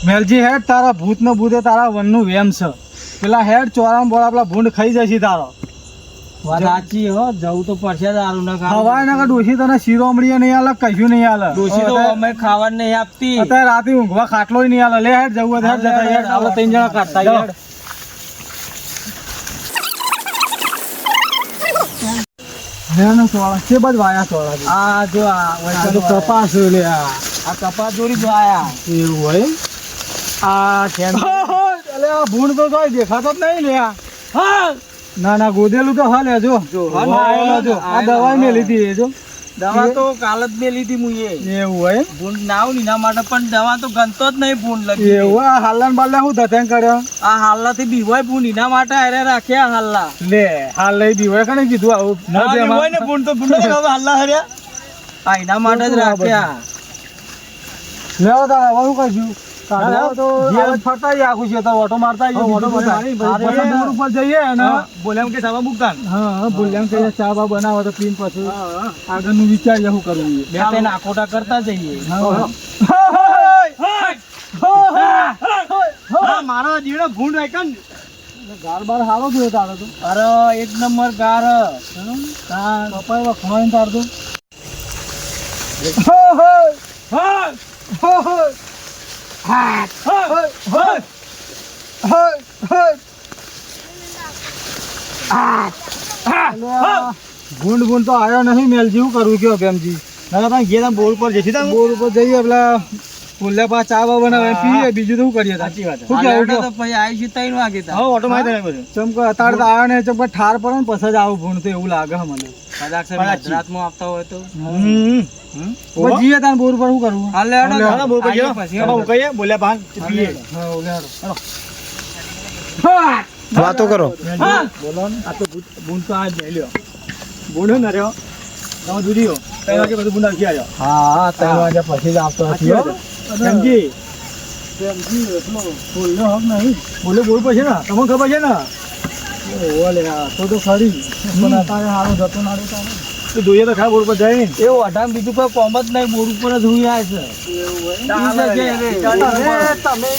મેલજી હેડ તારા ભૂત ને ભૂતે તારા વન નું વેમ છે પેલા હેડ ચોરામ બોળા પેલા ભૂંડ ખાઈ જશે તારો વાત સાચી હો જવું તો પડશે દારૂ ના હવાય ના ડોશી તને શિરોમણી નહીં આલે કશું નહીં આલે ડોશી તો અમે ખાવાનું નહીં આપતી અત્યારે રાતે ઊંઘવા ખાટલો નહીં આલે લે હેડ જવું હેડ જતા હેડ આપણે 3 જણા કાઢતા હેડ હેનો સોળા છે બજ વાયા સોળા આ જો આ કપાસ લે આ કપાસ જોડી જો આયા એવું હોય આ કેમ અલે આ ભૂંડ તો જોઈ દેખાતો જ નહીં લે હા ના ના ગોદેલું તો હાલે જો આ દવાઈ મેં લીધી એ જો દવા તો કાલ જ મેં લીધી મુએ એવું હોય ભૂંડ નાવ નીના માટે પણ દવા તો ગણતો જ નહીં ભૂંડ લગી એવું આ હાલન બાલન હું ધતેન કર્યો આ હાલલા થી બીવાય ભૂંડ નીના માટે અરે રાખ્યા હાલલા લે હાલ લઈ દીવાય કને કીધું આવું ના બીવાય ને ભૂંડ તો ભૂંડ હાલલા હર્યા આ એના માટે જ રાખ્યા લેવો તારા હવે શું કરશું ફરતા આખું છે તો ઓટો મારતા ઉપર જઈએ ને બોલ્યા કે સાવા મુકતા હા બોલ્યા કે ચા બા બનાવો તો પીન પછી આગળનું વિચારીએ શું કરવું બે ત્રણ આખોટા કરતા જઈએ મારો જીવડો ભૂંડ રાખ્યો ને ગાર બાર સારો થયો તારો તો અરે એક નંબર ગાર કપાઈ વખણાઈને તારતો ભૂંડ ભૂંડ તો આવ્યો નહીં મેલજી શું કરવું કયો બેમજી ગયા બોર પર જઈશું બોર ઉપર જઈએ પેલા પુલ્લા પા ચા બા બનાવે પીએ બીજું તો શું કરીએ સાચી વાત શું કેવું તો પછી આવીશું 3 વાગે હા ઓટો માં ચમકો અતાર તો આવ્યો ને ચમકો ઠાર પડે ને પછી જ આવું ભૂંડ તો એવું લાગે મને રાતમાં આવતા હોય તો જઈએ તાર બોર પર શું કરવું હાલે બોર પર કહીએ બોલ્યા ભાન પીએ વાતો કરો બોલો ને આ તો ભૂંડ તો આ જ લ્યો ભૂંડ ને રહ્યો તમે દૂધીઓ 3 વાગે બધું ભૂંડ આવી આવ્યો હા 3 વાગે પછી જ આવતો હતો સમજી એટલો બોલ્યો હક નહીં બોલે બોલ પછી ને તમને ખબર છે ને ઓલે તો ખરી પણ અત્યારે સારો જતો ના રહેતો તો જોઈએ તો ખરા બોર પર જાય ને એવું અઢામ બીજું કોઈ કોમ જ નહીં બોર ઉપર જ હુઈ આવે તમે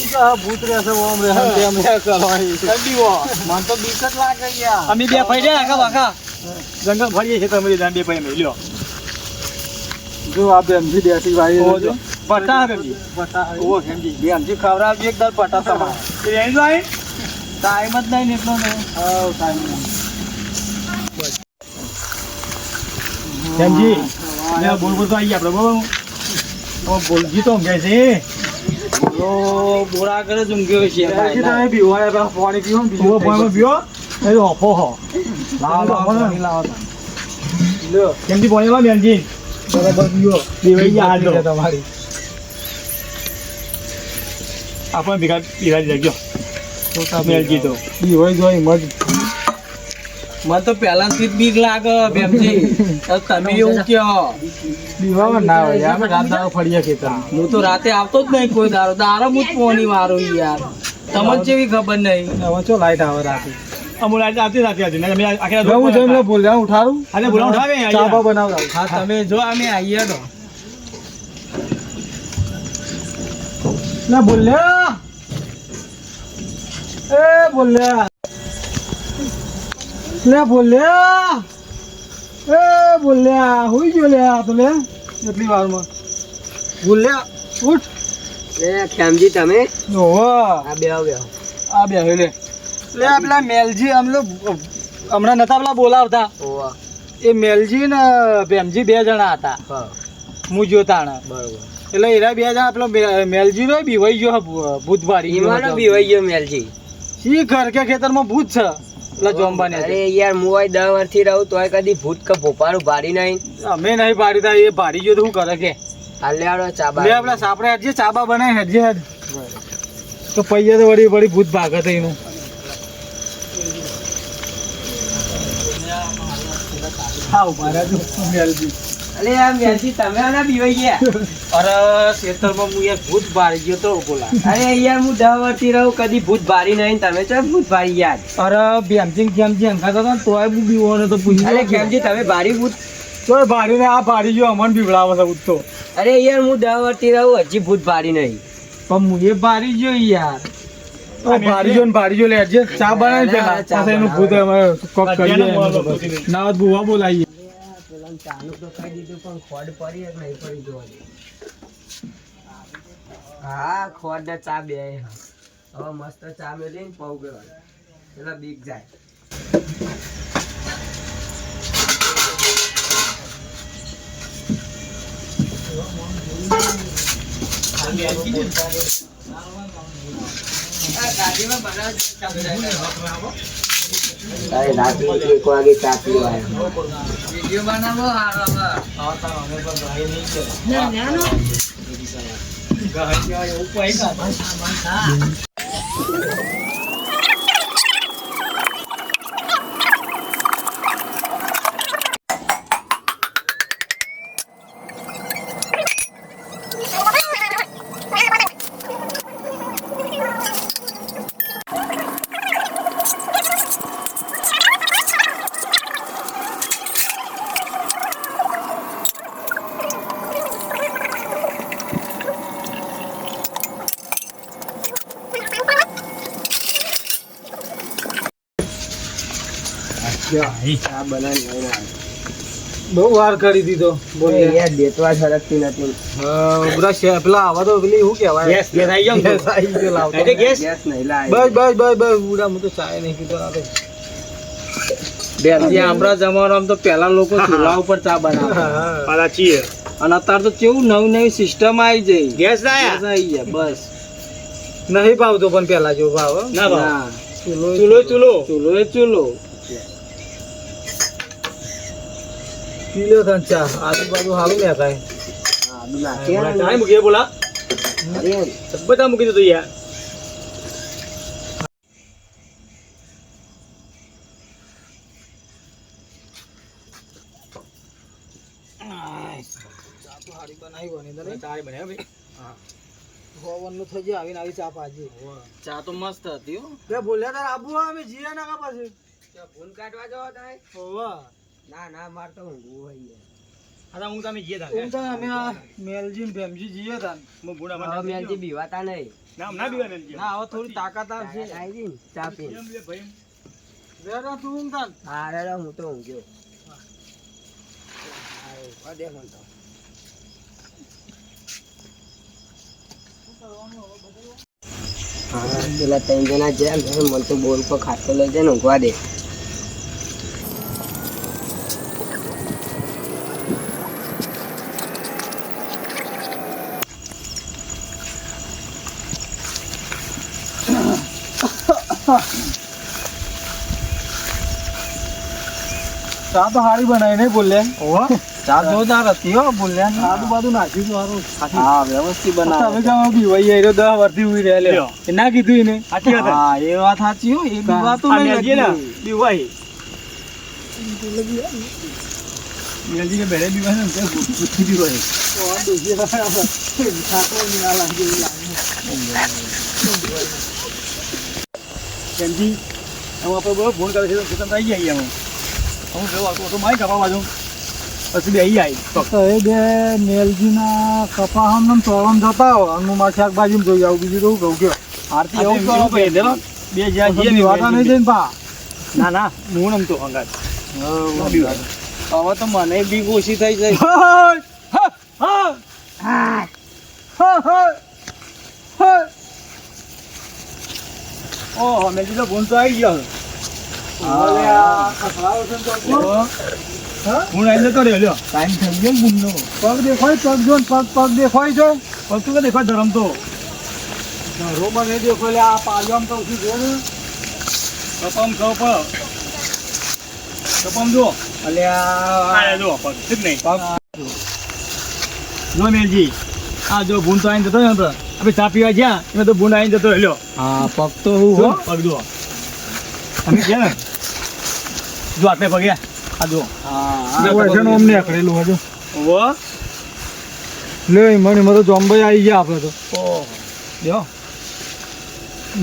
ભૂત રહેશે ઓમ રહે તેમ રહે કરવાની મને તો બીક જ લાગે યાર અમે બે ફરી આખા વાખા જંગલ ફરીએ છીએ તમે દાંડી ભાઈ મેલ્યો જો આ બેમજી બેઠી ભાઈ જો પટા બેમજી પટા ઓ બેમજી બેમજી ખવડાવજો એક દર પટા તમારે એ અહીં જો અહીં ટાઈમ જ નહીં એટલો ને હા ટાઈમ બેમજી ને બોલ બોલ તો આવી આપણે બરાબર બોલજી તો ઊંઘે છે બોલો બોરા કરે જ ઊંઘ્યો છે તમે પીવો પાણી પીવો પીવો પાણી પીવો એ ઓફો હો લાવો લો કેમથી પાણી લાવ બેનજી બરાબર પીવો પીવાઈ યાદ છે તમારી આપણે ભેગા પીવાઈ જજો તો મેલજી તો પીવાઈ જોઈ મજ મને તો પહેલાથી જ બીક લાગે બેમજી તમે એવું કહો પીવા ના હોય અમે રાત દાડો ફળીએ ખેતર હું તો રાતે આવતો જ નહીં કોઈ દારો હું જ પોની મારું યાર તમને જેવી ખબર નહીં હવે ચો લાઈટ આવે રાતે અમુલ આજે આવતી હતી ને અમે આખી રાત હું જઈને બોલ્યા ઉઠાડું અરે બોલા ઉઠાવે ચા બા બનાવતા હા તમે જો અમે આવીએ તો ના બોલ્યા એ બોલ્યા લે બોલ્યા એ બોલ્યા હુઈ ગયો લે આ તો લે એટલી વારમાં બોલ્યા ઉઠ લે ખેમજી તમે ઓહો આ બે આવ્યો આ બે લે લે પેલા મેલજી હમણાં નતા પેલા બોલાવતા ઓવા એ મેલજી ને ભેમજી 2 જણા હતા હા હું જોતાણા બરોબર એટલે એરા 2 જણા પેલો મેલજી નો બીવાઈ ગયો ભૂતવાડી ઈમાનો બીવાઈ ગયો મેલજી શી ઘર કે ખેતરમાં ભૂત છે પેલા જોંબાને અરે યાર મુવાઈ 10 વર્ષથી રહું તોય કદી ભૂત કે ભોપારું ભાડી નહીં અમે નહીં પાડી તા એ ભાડી ગયો તો શું કરે કે હાલે આડો ચાબા લે આપડા સાપડે હેડજે ચાબા બનાય હેડજે હેડ તો પૈયા તો વળી ભૂત ભાગત એનું હા મારા જો મેલજી અરે યાર મેલજી તમે આના બીવાઈ ગયા અરે ખેતરમાં હું યાર ભૂત ભારી ગયો તો બોલા અરે યાર હું 10 વર્ષથી રહું કદી ભૂત ભારી નહીં તમે ચો ભૂત ભારી યાર અરે ભેમજી અંકાતો તો તોય હું બીવાનો તો પૂછી અરે ખેમજી તમે ભારી ભૂત તોય ભાડીને આ ભાડી જો અમન બીવડાવે છે ઉઠતો. અરે યાર હું 10 વર્ષથી રહું હજી ભૂત ભારી નહીં. પણ હું એ ભારી જો યાર. ભારી જો લે જે ચા બનાવી પેલા પાછા એનું ભૂત અમે કોક કરીએ ના બુવા બોલાવીએ. પેલા ચાનું તો કહી દીધું પણ ખોડ પડી કે નહીં પડી જોવાની. હા ખોડ ને ચા બે હવે મસ્ત ચા મેલીને પૌ ગયો પેલા બીક જાય. એક વાગે ચા પીવા વિડીયો બનાવો ચા બનાવી બહુ વાર કરી દીધો યાર દેતવા સરકતી નથી. પેલા આવા તો પેલી શું કહેવાય ગેસ આવી ગયો ગેસ નહીં લાય. બસ ઉડા હું તો ચાય નહીં પીતો ના બેનજી આપણા જમાનામાં તો પહેલા લોકો ચૂલા ઉપર ચા બનાવતા અને અત્યારે તો કેવું નવી સિસ્ટમ આવી જઈ ગેસ આવી ગયા બસ. નહીં ભાવતો પણ પેલા જેવો ભાવ ના ચૂલો પીલો તન ચા આજુબાજુ હાલું ને કાંઈ આદુ નાખીએ મૂકીએ બોલા અરે બધા મૂકી દીધું યાર. ચા તો મસ્ત હતી હો. બોલ્યા તાર આબુ અમે જીયા ના પાસે ફોન કાઢવા જવા થાય. ના માર તો ઊંઘવું હોય. હું તમે જઈએ અમે આ મેલજી ને ભેમજી જીએ તા હવે મેલજી બીવાતા નહીં. ના બીવા મેલજી. ના હવે થોડી તાકાત આવશે આવી જઈને ચા પી. વેરા તું ઊંઘ તાન હા રે હું તો ઊંઘ્યો. દે મને તો હા પેલા 3 જણા જેમ મને તો બોલ પર ખાતો લઈ જાય ને ઊંઘવા દે. ચા તો હારી બનાવી નહીં બોલ્યા ચા જોરદાર હતી હો બોલ્યા આદુ બાદુ નાખ્યું સારું હા વ્યવસ્થિત બનાવે. તમે કેમ બીવાઈ આયરો 10 વર્ષથી ઉઈ રહ્યા એ ના કીધું એને સાચી વાત. હા એ વાત સાચી હો એ બીવાતો આ નહીં મેલજી ને લાગી. બીવાય. મેલજી કે બેરે બીવાય ને તે બુદ્ધિ બીવાય ઓ દુજી સાકો ની આ લાગે કેમજી હવે આપણે બહુ ફોન કરે છે તો તમે આવી ગયા હું જોવા તો માઈ કપા બાજુ પછી બે આવી તો એ બે મેલજીના કપા હમ તોળમ જતા હો અને હું મારી શાકભાજી જોઈ આવું બીજું તો કહું કે આરતી એવું કરો ભાઈ દેલો બે જ્યાં જઈએ વાતા નહીં જઈને પા ના હું નમતો હંગાત. હવે તો મને બીક ઓછી થઈ જાય. ઓહો મેલજી તો ફોન તો આવી ગયો હું આઈ જતો રહ્યો ટાઈમ થઈ ગયો ગુમનો પગ દેખાય પગ જો પગ દેખાય છે પગ તું કે દેખાય ધરમ તો રોમાં નહીં દેખો લે આ પાલવામ તો ઉઠી ગયો ને કપમ જો અલ્યા જો પગ નહીં પગ જો મેલજી આ જો ભૂન તો આઈને જતો ને આપણે ચા પીવા ગયા એમાં તો ભૂન આઈને જતો રહ્યો હા પગ તો હું પગ જો અમે ગયા ને જો આપણે પગ્યા આ જો હા અમને આકડેલું હજુ લે મને તો જોમ્બઈ આવી ગયા આપણે તો ઓહો લ્યો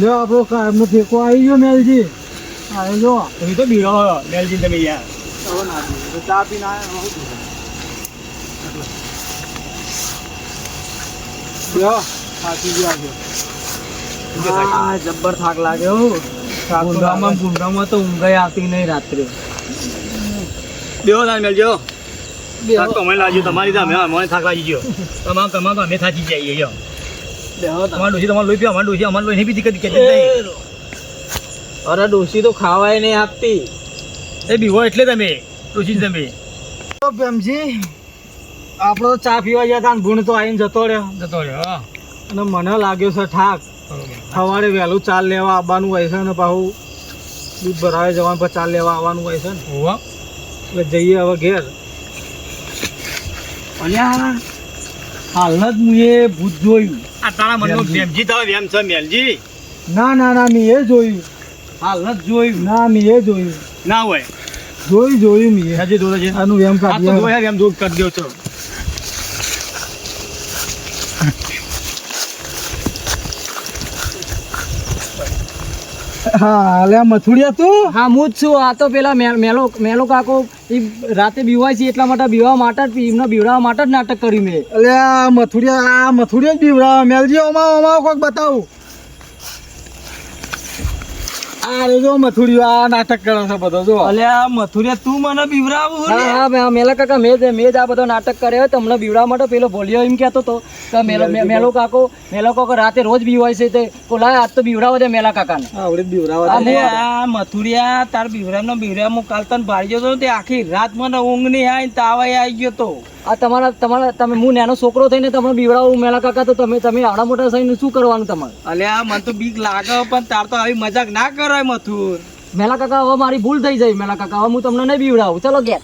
લ્યો આપણો કાયમનો ઠેકો આવી ગયો મેલજી આવી જો તમે તો બીડો મેલજી તમે યાર ચા પીને આવ્યા આ જબ્બર થાક લાગ્યો ભૂંડામાં તો ઊંઘાઈ આવતી નહીં રાત્રે. બેહો તાર મેલજો. થાક તો મને લાગ્યો તમારી તો મને થાક લાગી ગયો. તમામ અમે થાકી જઈએ જો. તમારે ડોસી તમારે લોહી પીવા, અમારે ડોસી અમારે લોહી નહીં પીતી કદી કહેતી નહીં. અરે ડોસી તો ખાવાય નહીં આપતી. એ બીવો એટલે તમે ડોસી તમે પ્રેમજી આપણો તો ચા પીવા ગયા હતા ને ભૂણ તો આવીને જતો રહ્યો. અને મને લાગ્યો છે થાક. સવારે વહેલું ચાલ લેવા આવવાનું હોય છે ને પાછું દૂધ ભરાવે જવાનું પછી ચાલ લેવા આવવાનું હોય છે ને એટલે જઈએ હવે ઘેર. અલ્યા હાલના જ હું એ ભૂત જોયું. આ તારા મનમાં પ્રેમજી તારો વેમ છે મેલજી? ના ના ના મેં એ જોયું. હાલના જ જોયું. ના મેં એ જોયું. ના હોય જોયું મેં. હજી જોડે છે આનું વેમ આ તો કાઢી જોયા વેમ જોગ કરી દો છો. હા અલ્યા મથુડિયા તું? હા હું જ છું. આ તો પેલા મેલો કાકો ઈ રાતે બીવાય છે એટલા માટે બીવા માટે જ એમને બીવડાવવા માટે જ નાટક કર્યું મેં. અલ્યા મથુડિયા જ બીવડાવે. મેલજી ઓમાં કોઈક બતાવું. આ રે જો મથુડિયો આ નાટક કરે છે બધો જો. અલ્યા મથુરિયા તું મને બીવરાવું ને? હા મેલા કાકા મેં જ આ બધો નાટક કર્યો તમને બીવડાવવા માટે. પેલો ભોલિયો એમ કહેતો હતો કે મેલો કાકો રાતે રોજ બીવાય છે તે કોલા આજ તો બીવડાવો દે મેલા કાકાને. આવડે બીવડાવવા દે. અલ્યા મથુરિયા તાર બીવરામ હું કાલ તને ભાળી ગયો તો તે આખી રાત મને ઊંઘ નહીં આવી ને તાવ આવી ગયો તો. આ તમે હું નાનો છોકરો થઈને તમને બીવડાવું મેલા કાકા તો તમે આવડા મોટા થઈને શું કરવાનું તમારે? અલ્યા મને તો બીક લાગે પણ તાર તો આવી મજાક ના કરાય મથુર. મેલા કાકા હવે મારી ભૂલ થઈ જાય. મેલા કાકા હવે હું તમને નહીં બીવડાવું. ચલો ઘેર.